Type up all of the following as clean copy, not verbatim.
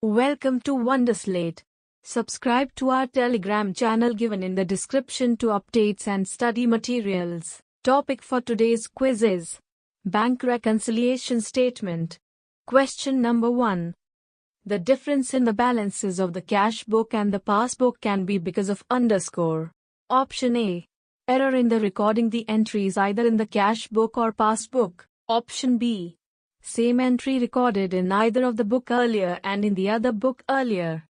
Welcome to Wonderslate. Subscribe to our Telegram channel given in the description to updates and study materials. Topic for today's quiz is Bank Reconciliation Statement. Question number 1. The difference in the balances of the cash book and the passbook can be because of underscore. Option A. Error in the recording the entries either in the cash book or passbook. Option B. Same entry recorded in either of the book earlier and in the other book earlier.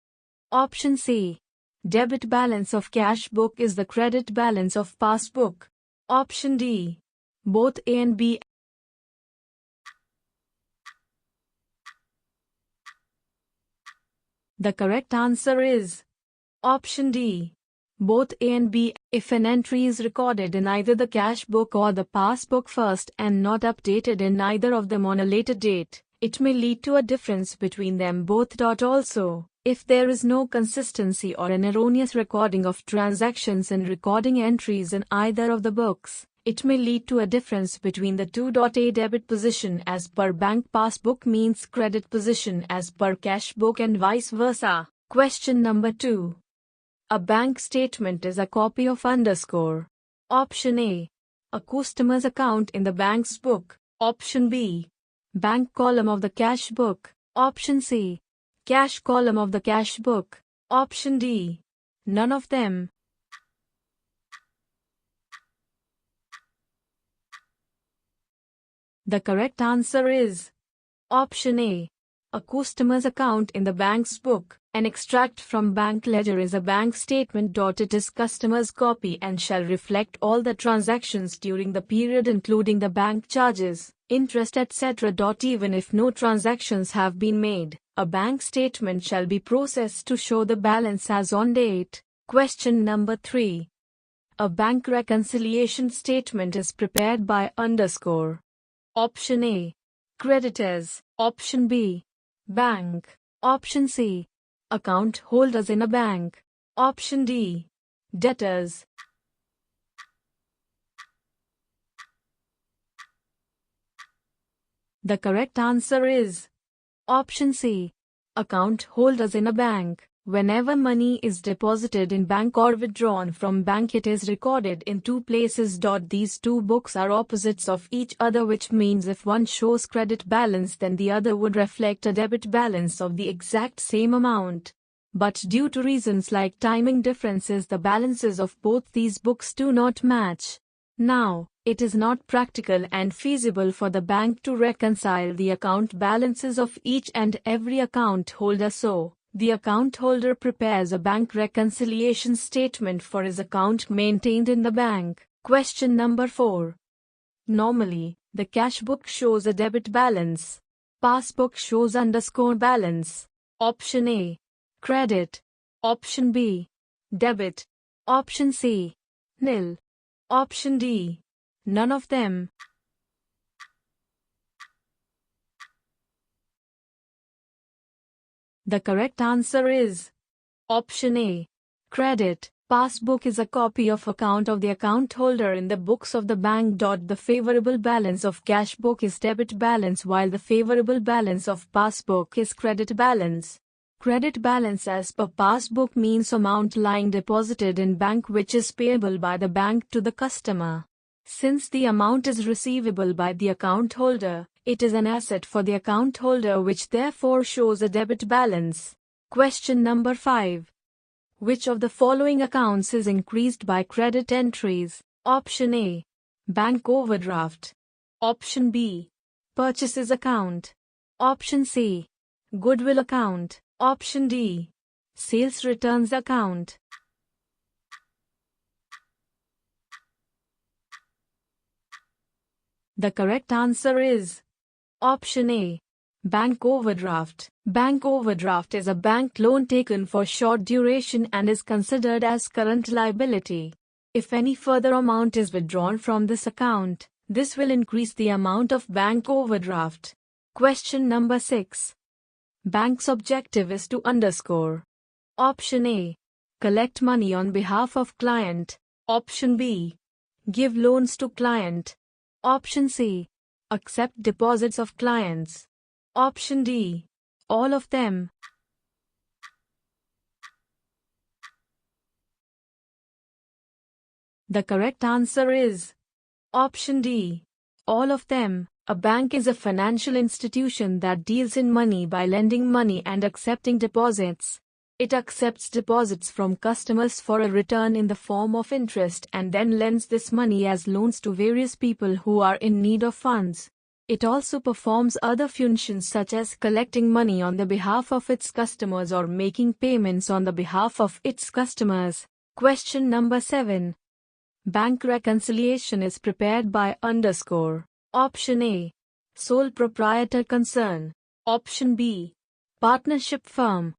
Option C. Debit balance of cash book is the credit balance of passbook. Option D. Both A and B. The correct answer is Option D. Both A and B. If an entry is recorded in either the cash book or the passbook first and not updated in either of them on a later date, it may lead to a difference between them both. Also, if there is no consistency or an erroneous recording of transactions in recording entries in either of the books, it may lead to a difference between the two. A debit position as per bank passbook means credit position as per cash book and vice versa. Question number 2. A bank statement is a copy of underscore. Option A. A customer's account in the bank's book. Option B. Bank column of the cash book. Option C. Cash column of the cash book. Option D. None of them. The correct answer is Option A. A customer's account in the bank's book. An extract from bank ledger is a bank statement. It is customer's copy and shall reflect all the transactions during the period including the bank charges, interest etc. Even if no transactions have been made, a bank statement shall be processed to show the balance as on date. Question number 3. A bank reconciliation statement is prepared by underscore. Option A. Creditors. Option B. Bank. Option C. Account holders in a bank. Option D. Debtors. The correct answer is Option C. Account holders in a bank. Whenever money is deposited in bank or withdrawn from bank, it is recorded in two places. These two books are opposites of each other, which means if one shows credit balance then the other would reflect a debit balance of the exact same amount. But due to reasons like timing differences, the balances of both these books do not match. Now, it is not practical and feasible for the bank to reconcile the account balances of each and every account holder, so the account holder prepares a bank reconciliation statement for his account maintained in the bank. Question number 4. Normally, the cash book shows a debit balance. Passbook shows underscore balance. Option A. Credit. Option B. Debit. Option C. Nil. Option D. None of them. The correct answer is Option A. Credit. Passbook is a copy of account of the account holder in the books of the bank. The favorable balance of cash book is debit balance while the favorable balance of passbook is credit balance. Credit balance as per passbook means amount lying deposited in bank which is payable by the bank to the customer. Since the amount is receivable by the account holder, it is an asset for the account holder which therefore shows a debit balance. Question number 5. Which of the following accounts is increased by credit entries? Option A. Bank overdraft. Option B. Purchases account. Option C. Goodwill account. Option D. Sales returns account. The correct answer is Option A. Bank overdraft. Bank overdraft is a bank loan taken for short duration and is considered as current liability. If any further amount is withdrawn from this account, this will increase the amount of bank overdraft. Question number 6. Bank's objective is to underscore. Option A. Collect money on behalf of client. Option B. Give loans to client. Option C. Accept deposits of clients. Option D. All of them. The correct answer is option D, all of them. A bank is a financial institution that deals in money by lending money and accepting deposits. It accepts deposits from customers for a return in the form of interest and then lends this money as loans to various people who are in need of funds. It also performs other functions such as collecting money on the behalf of its customers or making payments on the behalf of its customers. Question number 7. Bank reconciliation is prepared by _. Option A, sole proprietor concern. Option B, partnership firm.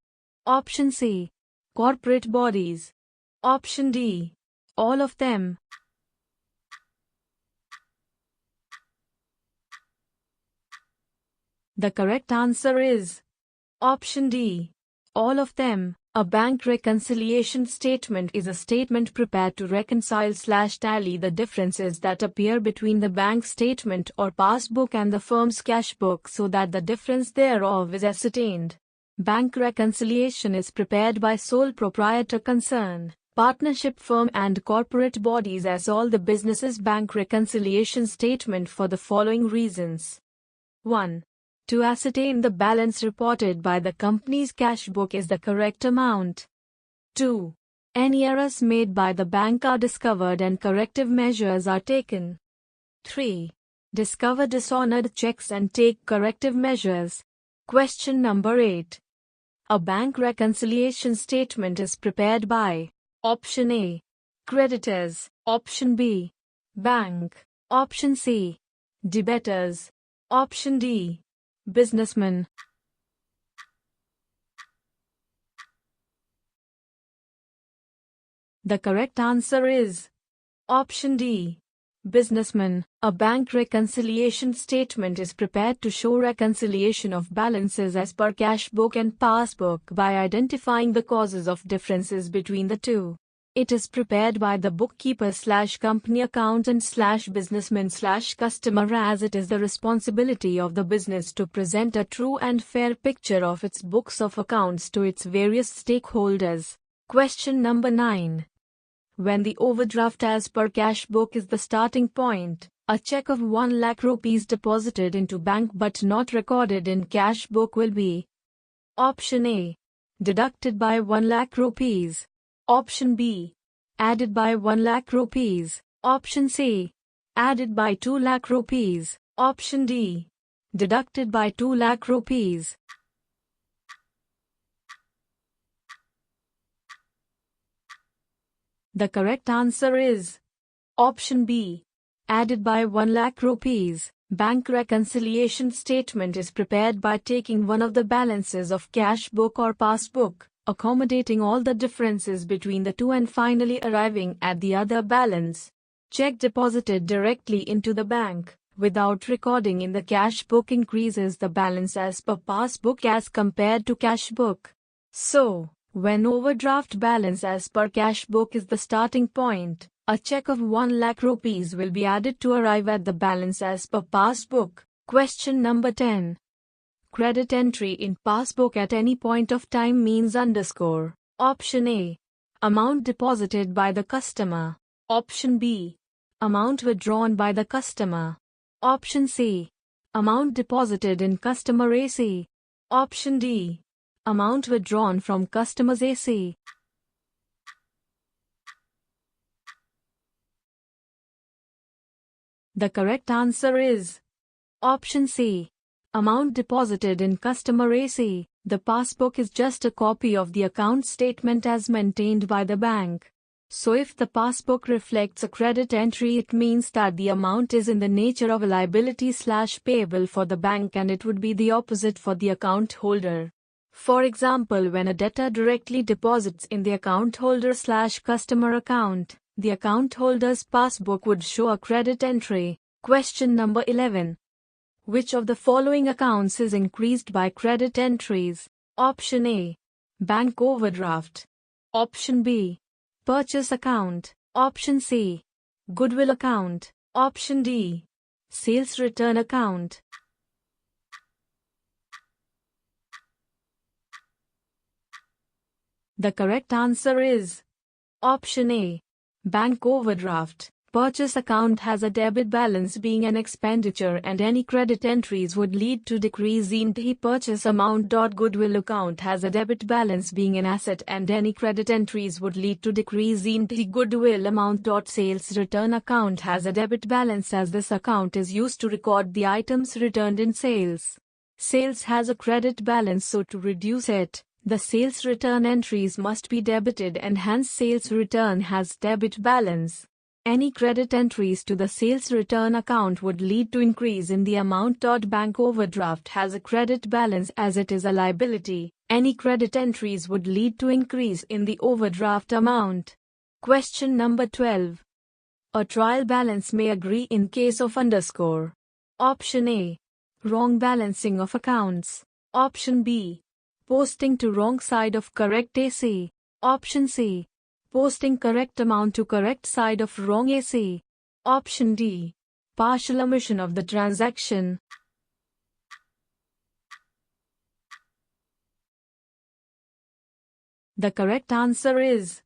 Option C, corporate bodies. Option D, all of them. The correct answer is option D, all of them. A bank reconciliation statement is a statement prepared to reconcile/tally the differences that appear between the bank statement or passbook and the firm's cash book so that the difference thereof is ascertained. Bank reconciliation is prepared by sole proprietor concern, partnership firm and corporate bodies as all the businesses bank reconciliation statement for the following reasons. 1. To ascertain the balance reported by the company's cash book is the correct amount. 2. Any errors made by the bank are discovered and corrective measures are taken. 3. Discover dishonored checks and take corrective measures. Question number 8. A bank reconciliation statement is prepared by option A, creditors. Option B, bank. Option C, debtors. Option D, businessman. The correct answer is option D, businessman. A bank reconciliation statement is prepared to show reconciliation of balances as per cash book and passbook by identifying the causes of differences between the two. It is prepared by the bookkeeper/company accountant/businessman/customer as it is the responsibility of the business to present a true and fair picture of its books of accounts to its various stakeholders. Question number 9. When the overdraft as per cash book is the starting point, a cheque of 1 lakh rupees deposited into bank but not recorded in cash book will be option A, deducted by 1 lakh rupees. Option B, added by 1 lakh rupees. Option C, added by 2 lakh rupees. Option D, deducted by 2 lakh rupees. The correct answer is option B, added by 1 lakh rupees. Bank reconciliation statement is prepared by taking one of the balances of cash book or passbook, accommodating all the differences between the two and finally arriving at the other balance. Check deposited directly into the bank, without recording in the cash book increases the balance as per passbook as compared to cash book. So, when overdraft balance as per cash book is the starting point, a cheque of 1 lakh rupees will be added to arrive at the balance as per passbook. Question number 10. Credit entry in passbook at any point of time means _. Option A, amount deposited by the customer. Option B, amount withdrawn by the customer. Option C, amount deposited in customer AC. Option D, amount withdrawn from customer's AC. The correct answer is option C, amount deposited in customer AC. The passbook is just a copy of the account statement as maintained by the bank. So if the passbook reflects a credit entry, it means that the amount is in the nature of a liability/payable for the bank, and it would be the opposite for the account holder. For example, when a debtor directly deposits in the account holder/customer account, the account holder's passbook would show a credit entry. Question number 11. Which of the following accounts is increased by credit entries? Option A, bank overdraft. Option B, purchase account. Option C, goodwill account. Option D, sales return account. The correct answer is option A, Bank overdraft. Purchase account has a debit balance being an expenditure and any credit entries would lead to decrease in the purchase amount. Goodwill account has a debit balance being an asset and any credit entries would lead to decrease in the goodwill amount. Sales return account has a debit balance as this account is used to record the items returned in sales. Sales has a credit balance, so to reduce it, the sales return entries must be debited and hence sales return has debit balance. Any credit entries to the sales return account would lead to increase in the amount. Bank overdraft has a credit balance as it is a liability. Any credit entries would lead to increase in the overdraft amount. Question number 12. A trial balance may agree in case of underscore. Option A. Wrong balancing of accounts. Option B. Posting to wrong side of correct AC. Option C. Posting correct amount to correct side of wrong AC. Option D. Partial omission of the transaction. The correct answer is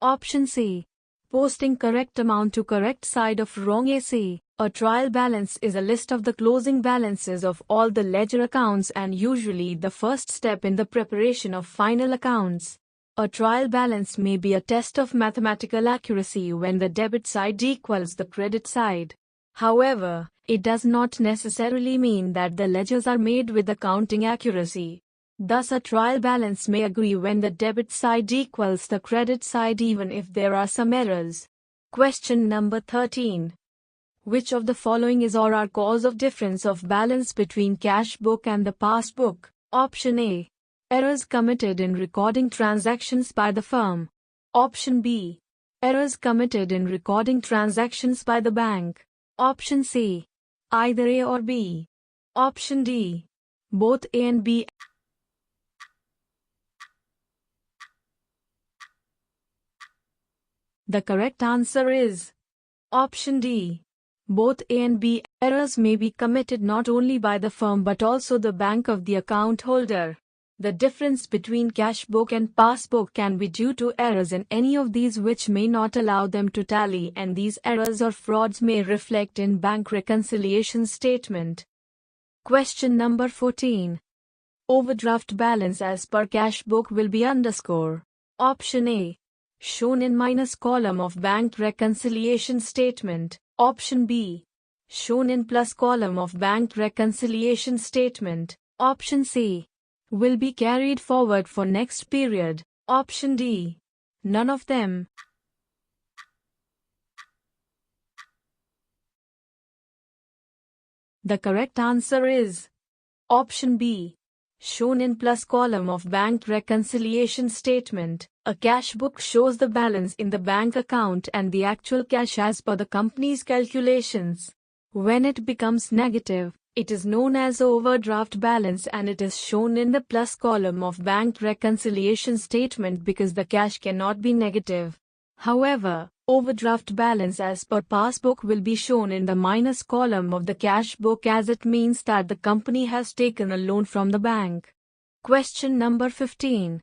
Option C. Posting correct amount to correct side of wrong AC. A trial balance is a list of the closing balances of all the ledger accounts and usually the first step in the preparation of final accounts. A trial balance may be a test of mathematical accuracy when the debit side equals the credit side. However, it does not necessarily mean that the ledgers are made with accounting accuracy. Thus, a trial balance may agree when the debit side equals the credit side even if there are some errors. Question number 13. Which of the following is or are cause of difference of balance between cash book and the passbook? Option A. Errors committed in recording transactions by the firm. Option B. Errors committed in recording transactions by the bank. Option C. Either A or B. Option D. Both A and B. The correct answer is Option D. Both A and B. Errors may be committed not only by the firm but also the bank of the account holder. The difference between cash book and passbook can be due to errors in any of these which may not allow them to tally, and these errors or frauds may reflect in bank reconciliation statement. Question number 14. Overdraft balance as per cash book will be underscore. Option A. Shown in minus column of bank reconciliation statement. Option B. Shown in plus column of bank reconciliation statement. Option C. Will be carried forward for next period. Option D. None of them. The correct answer is Option B. Shown in plus column of bank reconciliation statement. A cash book shows the balance in the bank account and the actual cash as per the company's calculations. When it becomes negative, it is known as overdraft balance and it is shown in the plus column of bank reconciliation statement because the cash cannot be negative. However, overdraft balance as per passbook will be shown in the minus column of the cash book as it means that the company has taken a loan from the bank. Question number 15.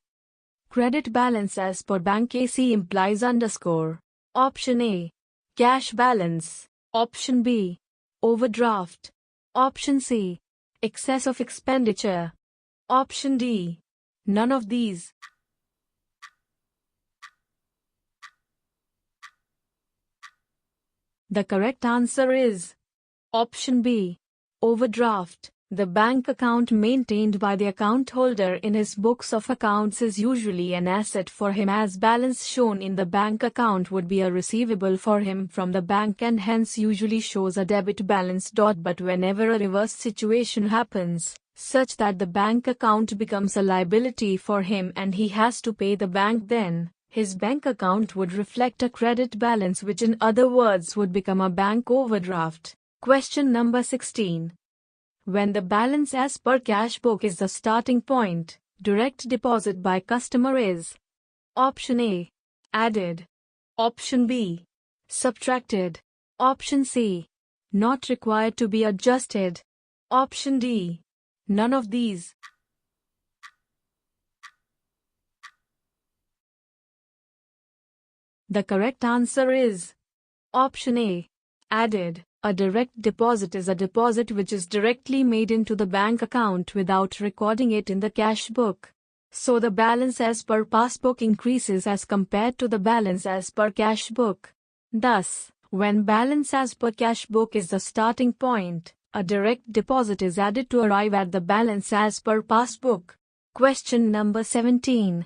Credit balance as per bank AC implies underscore. Option A. Cash balance. Option B. Overdraft. Option C. Excess of expenditure. Option D. None of these. The correct answer is Option B. Overdraft. The bank account maintained by the account holder in his books of accounts is usually an asset for him as balance shown in the bank account would be a receivable for him from the bank and hence usually shows a debit balance. But whenever a reverse situation happens, such that the bank account becomes a liability for him and he has to pay the bank, then his bank account would reflect a credit balance which in other words would become a bank overdraft. Question number 16. When the balance as per cash book is the starting point, direct deposit by customer is Option A. Added. Option B. Subtracted. Option C. Not required to be adjusted. Option D. None of these. The correct answer is option A. Added. A direct deposit is a deposit which is directly made into the bank account without recording it in the cash book. So the balance as per passbook increases as compared to the balance as per cash book. Thus, when balance as per cash book is the starting point, a direct deposit is added to arrive at the balance as per passbook. Question number 17.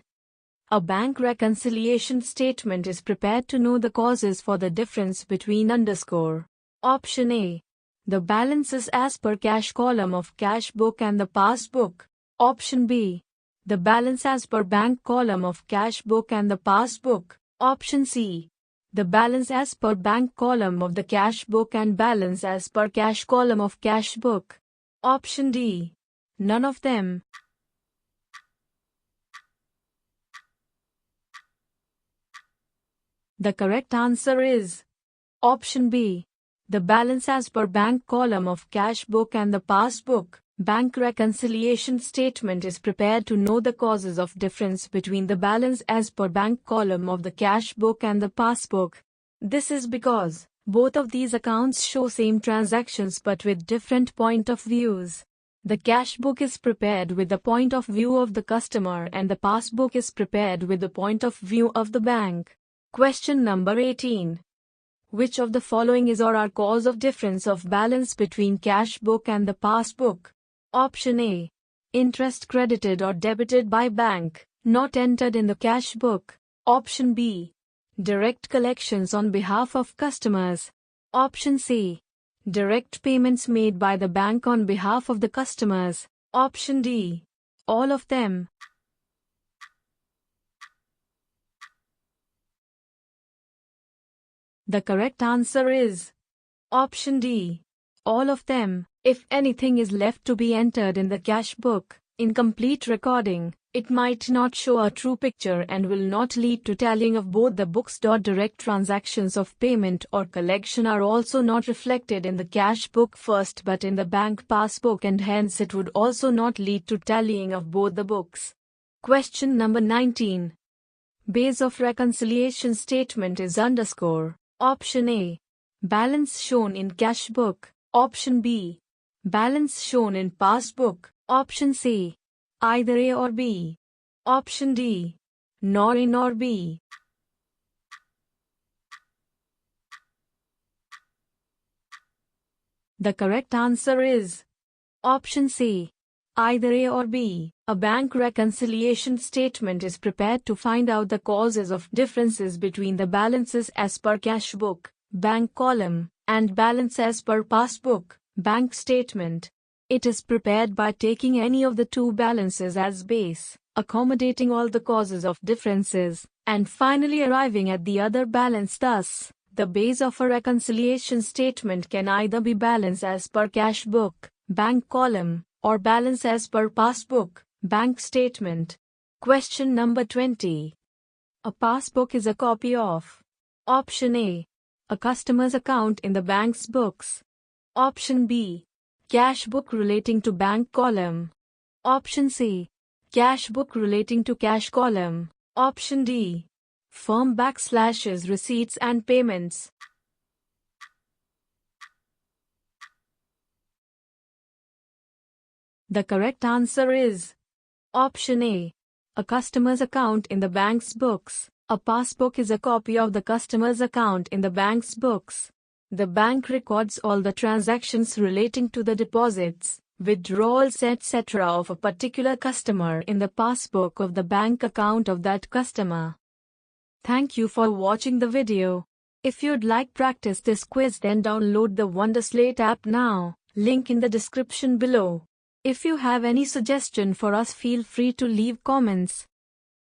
A bank reconciliation statement is prepared to know the causes for the difference between underscore. Option A. The balances as per cash column of cash book and the passbook. Option B. The balance as per bank column of cash book and the passbook. Option C. The balance as per bank column of the cash book and balance as per cash column of cash book. Option D. None of them. The correct answer is option B. The balance as per bank column of cash book and the passbook. Bank reconciliation statement is prepared to know the causes of difference between the balance as per bank column of the cash book and the passbook. This is because both of these accounts show same transactions but with different point of views. The cash book is prepared with the point of view of the customer and the passbook is prepared with the point of view of the bank. Question number 18. Which of the following is or are cause of difference of balance between cash book and the passbook? Option A. Interest credited or debited by bank, not entered in the cash book. Option B. Direct collections on behalf of customers. Option C. Direct payments made by the bank on behalf of the customers. Option D. All of them. The correct answer is option D. All of them. If anything is left to be entered in the cash book, incomplete recording, it might not show a true picture and will not lead to tallying of both the books. Direct transactions of payment or collection are also not reflected in the cash book first but in the bank passbook and hence it would also not lead to tallying of both the books. Question number 19. Base of reconciliation statement is underscore. Option A. Balance shown in cash book. Option B. Balance shown in passbook. Option C. Either A or B. Option D. Nor A nor B. The correct answer is option C. Either A or B. A bank reconciliation statement is prepared to find out the causes of differences between the balances as per cash book, bank column, and balance as per passbook, bank statement. It is prepared by taking any of the two balances as base, accommodating all the causes of differences, and finally arriving at the other balance. Thus, the base of a reconciliation statement can either be balance as per cash book, bank column, or balance as per passbook, bank statement. Question number 20. A passbook is a copy of. Option A. A customer's account in the bank's books. Option B. Cash book relating to bank column. Option C. Cash book relating to cash column. Option D. Firm backslashes receipts and payments. The correct answer is option A. A customer's account in the bank's books. A passbook is a copy of the customer's account in the bank's books. The bank records all the transactions relating to the deposits, withdrawals, etc. of a particular customer in the passbook of the bank account of that customer. Thank you for watching the video. If you'd like practice this quiz, then download the Wonderslate app now. Link in the description below. If you have any suggestion for us, feel free to leave comments.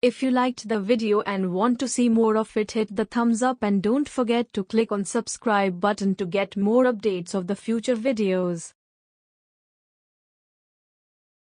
If you liked the video and want to see more of it, hit the thumbs up and don't forget to click on subscribe button to get more updates of the future videos.